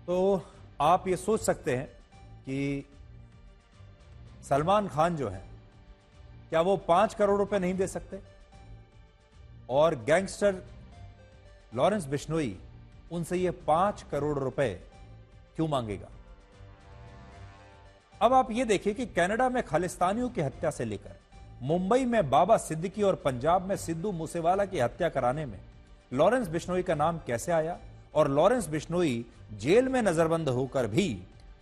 तो आप ये सोच सकते हैं कि सलमान खान जो है क्या वो 5 करोड़ रुपए नहीं दे सकते, और गैंगस्टर लॉरेंस बिश्नोई उनसे ये 5 करोड़ रुपए क्यों मांगेगा। अब आप ये देखिए कि कनाडा में खालिस्तानियों की हत्या से लेकर मुंबई में बाबा सिद्दीकी और पंजाब में सिद्धू मूसेवाला की हत्या कराने में लॉरेंस बिश्नोई का नाम कैसे आया, और लॉरेंस बिश्नोई जेल में नजरबंद होकर भी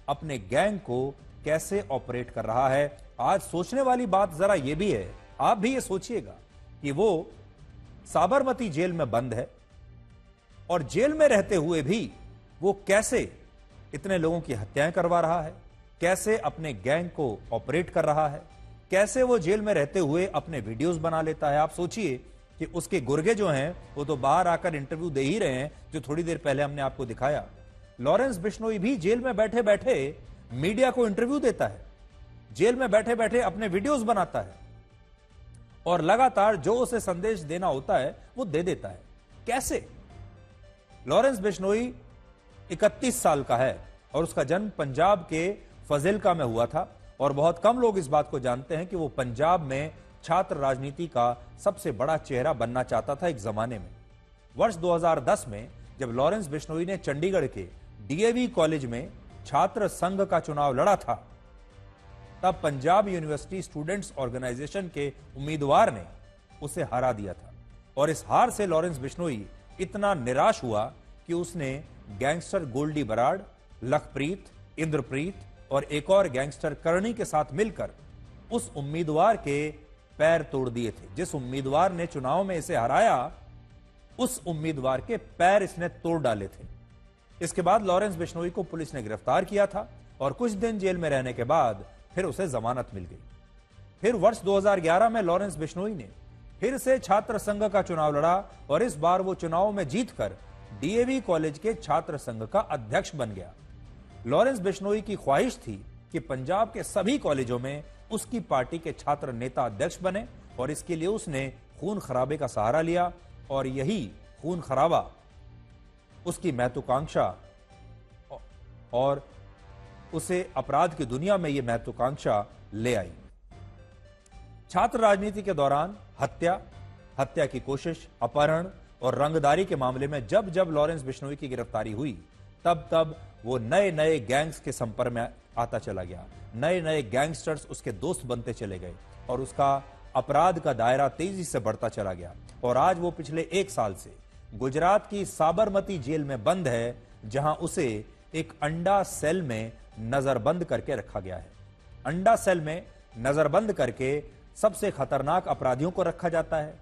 अपने गैंग को कैसे ऑपरेट कर रहा है। आज सोचने वाली बात जरा यह भी है, आप भी ये सोचिएगा कि वो साबरमती जेल में बंद है और जेल में रहते हुए भी वो कैसे इतने लोगों की हत्याएं करवा रहा है, कैसे अपने गैंग को ऑपरेट कर रहा है, कैसे वो जेल में रहते हुए अपने वीडियोस बना लेता है। आप सोचिए कि उसके गुर्गे जो हैं वो तो बाहर आकर इंटरव्यू दे ही रहे हैं, जो थोड़ी देर पहले हमने आपको दिखाया। लॉरेंस बिश्नोई भी जेल में बैठे बैठे मीडिया को इंटरव्यू देता है, जेल में बैठे बैठे अपने वीडियोस बनाता है और लगातार जो उसे संदेश देना होता है वो दे देता है। कैसे? लॉरेंस बिश्नोई 31 साल का है और उसका जन्म पंजाब के फजिल्का में हुआ था, और बहुत कम लोग इस बात को जानते हैं कि वो पंजाब में छात्र राजनीति का सबसे बड़ा चेहरा बनना चाहता था एक जमाने में। वर्ष 2010 में जब लॉरेंस बिश्नोई ने चंडीगढ़ के डीएवी कॉलेज में छात्र संघ का चुनाव लड़ा था, तब पंजाब यूनिवर्सिटी स्टूडेंट्स ऑर्गेनाइजेशन के उम्मीदवार ने उसे हरा दिया था, और इस हार से लॉरेंस बिश्नोई इतना निराश हुआ कि उसने गैंगस्टर गोल्डी बराड़, लखप्रीत, इंद्रप्रीत और एक और गैंगस्टर करणी के साथ मिलकर उस उम्मीदवार के पैर तोड़ दिए थे। जिस उम्मीदवार ने चुनाव में इसे हराया, उस उम्मीदवार के पैर इसने तोड़ डाले थे। इसके बाद लॉरेंस बिश्नोई को पुलिस ने गिरफ्तार किया था और कुछ दिन जेल में रहने के बाद फिर उसे जमानत मिल गई। फिर वर्ष 2011 में लॉरेंस बिश्नोई ने फिर से छात्र संघ का चुनाव लड़ा और इस बार वो चुनाव में जीतकर डीएवी कॉलेज के छात्र संघ का अध्यक्ष बन गया। लॉरेंस बिश्नोई की ख्वाहिश थी कि पंजाब के सभी कॉलेजों में उसकी पार्टी के छात्र नेता अध्यक्ष बने, और इसके लिए उसने खून खराबे का सहारा लिया, और यही खून खराबा उसकी महत्वाकांक्षा और उसे अपराध की दुनिया में यह महत्वाकांक्षा ले आई। छात्र राजनीति के दौरान हत्या की कोशिश, अपहरण और रंगदारी के मामले में जब जब लॉरेंस बिश्नोई की गिरफ्तारी हुई, तब तब वो नए नए गैंग्स के संपर्क में आता चला गया। नए नए गैंगस्टर्स उसके दोस्त बनते चले गए और उसका अपराध का दायरा तेजी से बढ़ता चला गया। और आज वो पिछले 1 साल से गुजरात की साबरमती जेल में बंद है, जहां उसे एक अंडा सेल में नजरबंद करके रखा गया है। अंडा सेल में नजरबंद करके सबसे खतरनाक अपराधियों को रखा जाता है,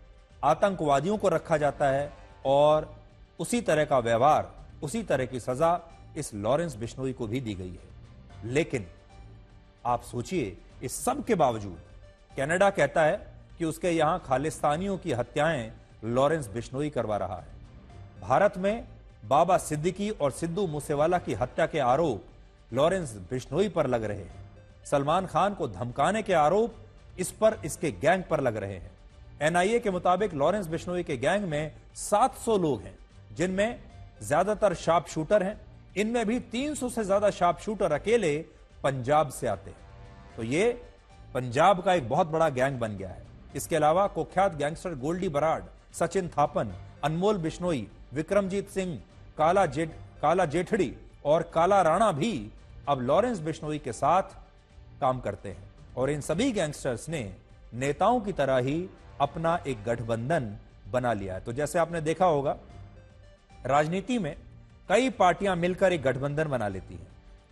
आतंकवादियों को रखा जाता है, और उसी तरह का व्यवहार, उसी तरह की सजा इस लॉरेंस बिश्नोई को भी दी गई है। लेकिन आप सोचिए, इस सब के बावजूद कनाडा कहता है कि उसके यहां खालिस्तानियों की हत्याएं लॉरेंस बिश्नोई करवा रहा है। भारत में बाबा सिद्दीकी और सिद्धू मूसेवाला की हत्या के आरोप लॉरेंस बिश्नोई पर लग रहे हैं। सलमान खान को धमकाने के आरोप इस पर, इसके गैंग पर लग रहे हैं। एनआईए के मुताबिक लॉरेंस बिश्नोई के गैंग में 700 लोग हैं, जिनमें ज्यादातर शार्प शूटर हैं। इनमें भी 300 से ज्यादा शार्प शूटर अकेले पंजाब से आते हैं। तो ये पंजाब का एक बहुत बड़ा गैंग बन गया है। इसके अलावा कुख्यात गैंगस्टर गोल्डी बराड़, सचिन थापन, अनमोल बिश्नोई, विक्रमजीत सिंह, काला जेठड़ी और काला राणा भी अब लॉरेंस बिश्नोई के साथ काम करते हैं, और इन सभी गैंगस्टर्स ने नेताओं की तरह ही अपना एक गठबंधन बना लिया है। तो जैसे आपने देखा होगा, राजनीति में कई पार्टियां मिलकर एक गठबंधन बना लेती हैं।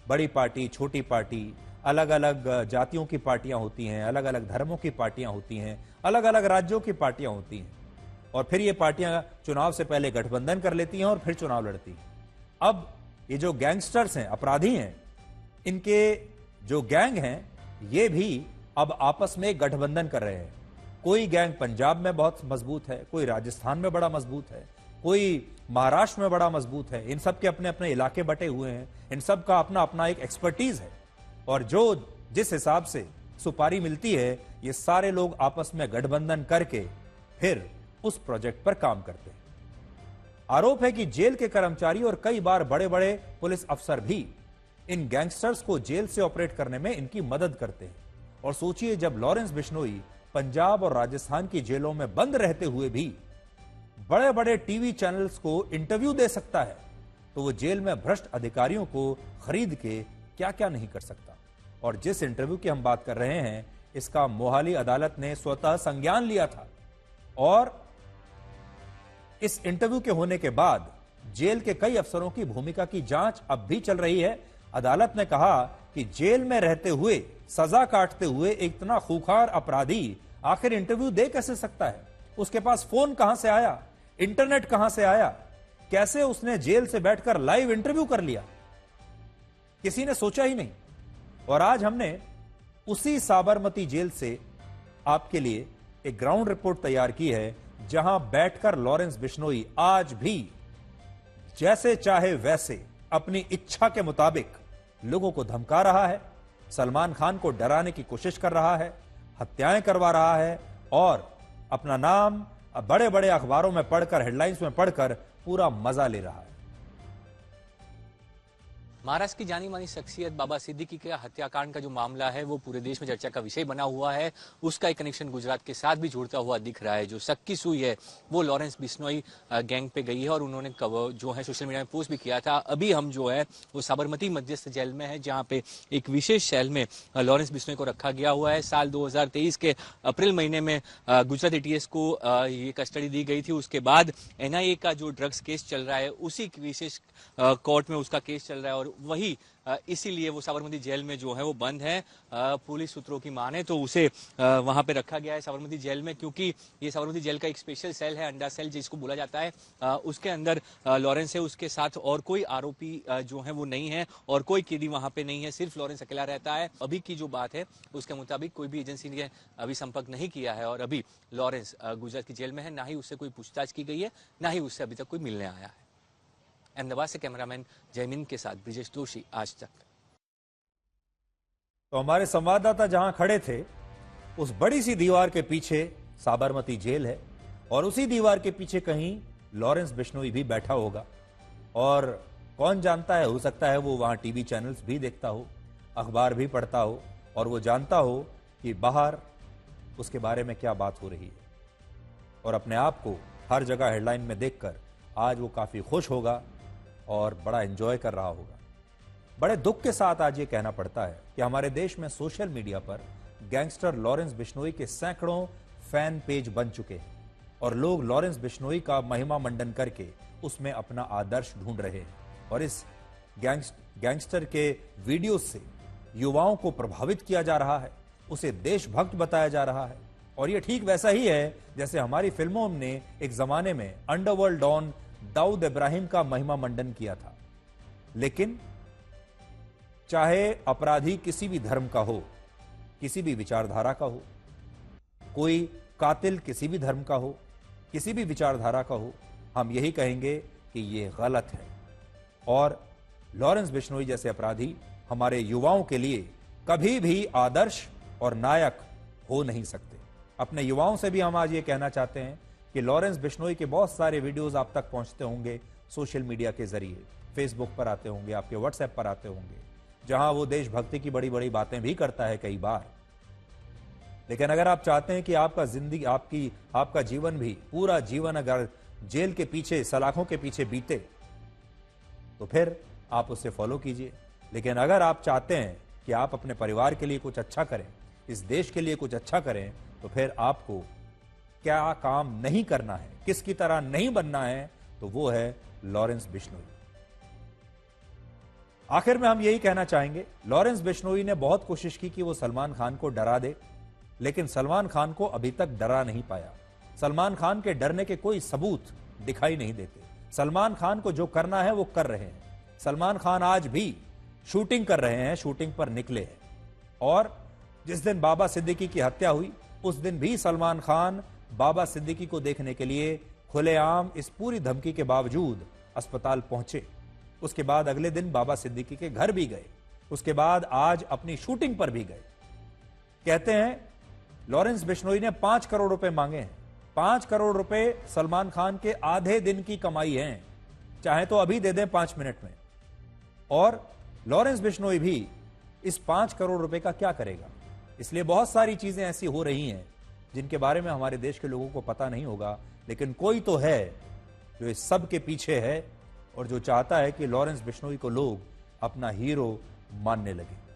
बड़ी पार्टी, छोटी पार्टी, अलग अलग जातियों की पार्टियां होती हैं, अलग अलग धर्मों की पार्टियां होती हैं, अलग अलग राज्यों की पार्टियां होती हैं, और फिर ये पार्टियां चुनाव से पहले गठबंधन कर लेती हैं और फिर चुनाव लड़ती हैं। अब ये जो गैंगस्टर्स हैं, अपराधी हैं, इनके जो गैंग हैं, ये भी अब आपस में गठबंधन कर रहे हैं। कोई गैंग पंजाब में बहुत मजबूत है, कोई राजस्थान में बड़ा मजबूत है, कोई महाराष्ट्र में बड़ा मजबूत है। इन सब के अपने अपने इलाके बटे हुए हैं, इन सब का अपना अपना एक एक्सपर्टीज है, और जो जिस हिसाब से सुपारी मिलती है, ये सारे लोग आपस में गठबंधन करके फिर उस प्रोजेक्ट पर काम करते हैं। आरोप है कि जेल के कर्मचारी और कई बार बड़े बड़े पुलिस अफसर भी इन गैंगस्टर्स को जेल से ऑपरेट करने में इनकी मदद करते हैं। और सोचिए, जब लॉरेंस बिश्नोई पंजाब और राजस्थान की जेलों में बंद रहते हुए भी बड़े बड़े टीवी चैनल्स को इंटरव्यू दे सकता है, तो वो जेल में भ्रष्ट अधिकारियों को खरीद के क्या क्या नहीं कर सकता। और जिस इंटरव्यू की हम बात कर रहे हैं, इसका मोहाली अदालत ने स्वतः संज्ञान लिया था और इस इंटरव्यू के होने के बाद जेल के कई अफसरों की भूमिका की जांच अब भी चल रही है। अदालत ने कहा कि जेल में रहते हुए, सजा काटते हुए एक इतना खूंखार अपराधी आखिर इंटरव्यू दे कैसे सकता है? उसके पास फोन कहां से आया, इंटरनेट कहां से आया, कैसे उसने जेल से बैठकर लाइव इंटरव्यू कर लिया? किसी ने सोचा ही नहीं। और आज हमने उसी साबरमती जेल से आपके लिए एक ग्राउंड रिपोर्ट तैयार की है, जहां बैठकर लॉरेंस बिश्नोई आज भी जैसे चाहे वैसे अपनी इच्छा के मुताबिक लोगों को धमका रहा है, सलमान खान को डराने की कोशिश कर रहा है, हत्याएं करवा रहा है और अपना नाम बड़े बड़े अखबारों में पढ़कर, हेडलाइंस में पढ़कर पूरा मजा ले रहा है। महाराष्ट्र की जानी मानी शख्सियत बाबा सिद्दीकी के हत्याकांड का जो मामला है वो पूरे देश में चर्चा का विषय बना हुआ है। उसका एक कनेक्शन गुजरात के साथ भी जुड़ता हुआ दिख रहा है। जो सक्की सुई है वो लॉरेंस बिश्नोई गैंग पे गई है और उन्होंने जो है सोशल मीडिया में पोस्ट भी किया था। अभी हम जो है वो साबरमती मध्यस्थ जेल में है, जहाँ पे एक विशेष सेल में लॉरेंस बिश्नोई को रखा गया हुआ है। साल 2023 के अप्रैल महीने में गुजरात एटीएस को ये कस्टडी दी गई थी। उसके बाद एनआईए का जो ड्रग्स केस चल रहा है, उसी विशेष कोर्ट में उसका केस चल रहा है और वही इसीलिए वो साबरमती जेल में जो है वो बंद है। पुलिस सूत्रों की माने तो उसे वहां पे रखा गया है साबरमती जेल में, क्योंकि ये साबरमती जेल का एक स्पेशल सेल है, अंडा सेल जिसको बोला जाता है। उसके अंदर लॉरेंस है, उसके साथ और कोई आरोपी जो है वो नहीं है और कोई कैदी वहां पे नहीं है, सिर्फ लॉरेंस अकेला रहता है। अभी की जो बात है उसके मुताबिक कोई भी एजेंसी ने अभी संपर्क नहीं किया है और अभी लॉरेंस गुजरात की जेल में है। ना ही उससे कोई पूछताछ की गई है, ना ही उससे अभी तक कोई मिलने आया है। अहमदाबाद से कैमरामैन जयमीन के साथ ब्रिजेश जोशी, आज तक। तो हमारे संवाददाता जहां खड़े थे, उस बड़ी सी दीवार के पीछे साबरमती जेल है और उसी दीवार के पीछे कहीं लॉरेंस बिश्नोई भी बैठा होगा। और कौन जानता है, हो सकता है वो वहां टीवी चैनल्स भी देखता हो, अखबार भी पढ़ता हो और वो जानता हो कि बाहर उसके बारे में क्या बात हो रही है और अपने आप को हर जगह हेडलाइन में देखकर आज वो काफी खुश होगा और बड़ा एंजॉय कर रहा होगा। बड़े दुख के साथ आज ये कहना पड़ता है कि हमारे देश में सोशल मीडिया पर गैंगस्टर लॉरेंस बिश्नोई के सैकड़ों फैन पेज बन चुके हैं और लोग लॉरेंस बिश्नोई का महिमा मंडन करके उसमें अपना आदर्श ढूंढ रहे हैं और इस गैंगस्टर के वीडियो से युवाओं को प्रभावित किया जा रहा है, उसे देशभक्त बताया जा रहा है। और ये ठीक वैसा ही है जैसे हमारी फिल्मों ने एक जमाने में अंडरवर्ल्ड डॉन दाऊद इब्राहिम का महिमा मंडन किया था। लेकिन चाहे अपराधी किसी भी धर्म का हो, किसी भी विचारधारा का हो, कोई कातिल किसी भी धर्म का हो, किसी भी विचारधारा का हो, हम यही कहेंगे कि यह गलत है। और लॉरेंस बिश्नोई जैसे अपराधी हमारे युवाओं के लिए कभी भी आदर्श और नायक हो नहीं सकते। अपने युवाओं से भी हम आज ये कहना चाहते हैं कि लॉरेंस बिश्नोई के बहुत सारे वीडियोस आप तक पहुंचते होंगे सोशल मीडिया के जरिए, फेसबुक पर आते होंगे, आपके व्हाट्सएप पर आते होंगे, जहां वो देशभक्ति की बड़ी बड़ी बातें भी करता है कई बार। लेकिन अगर आप चाहते हैं कि आपका जिंदगी, आपका जीवन भी, पूरा जीवन अगर जेल के पीछे, सलाखों के पीछे बीते, तो फिर आप उससे फॉलो कीजिए। लेकिन अगर आप चाहते हैं कि आप अपने परिवार के लिए कुछ अच्छा करें, इस देश के लिए कुछ अच्छा करें, तो फिर आपको क्या काम नहीं करना है, किसकी तरह नहीं बनना है, तो वो है लॉरेंस बिश्नोई। आखिर में हम यही कहना चाहेंगे, लॉरेंस बिश्नोई ने बहुत कोशिश की कि वो सलमान खान को डरा दे, लेकिन सलमान खान को अभी तक डरा नहीं पाया। सलमान खान के डरने के कोई सबूत दिखाई नहीं देते। सलमान खान को जो करना है वो कर रहे हैं। सलमान खान आज भी शूटिंग कर रहे हैं, शूटिंग पर निकले हैं। और जिस दिन बाबा सिद्दीकी की हत्या हुई, उस दिन भी सलमान खान बाबा सिद्दीकी को देखने के लिए खुलेआम इस पूरी धमकी के बावजूद अस्पताल पहुंचे। उसके बाद अगले दिन बाबा सिद्दीकी के घर भी गए, उसके बाद आज अपनी शूटिंग पर भी गए। कहते हैं लॉरेंस बिश्नोई ने 5 करोड़ रुपए मांगे हैं। 5 करोड़ रुपए सलमान खान के आधे दिन की कमाई है, चाहे तो अभी दे दें 5 मिनट में। और लॉरेंस बिश्नोई भी इस 5 करोड़ रुपए का क्या करेगा? इसलिए बहुत सारी चीजें ऐसी हो रही हैं जिनके बारे में हमारे देश के लोगों को पता नहीं होगा, लेकिन कोई तो है जो इस सब के पीछे है और जो चाहता है कि लॉरेंस बिश्नोई को लोग अपना हीरो मानने लगे।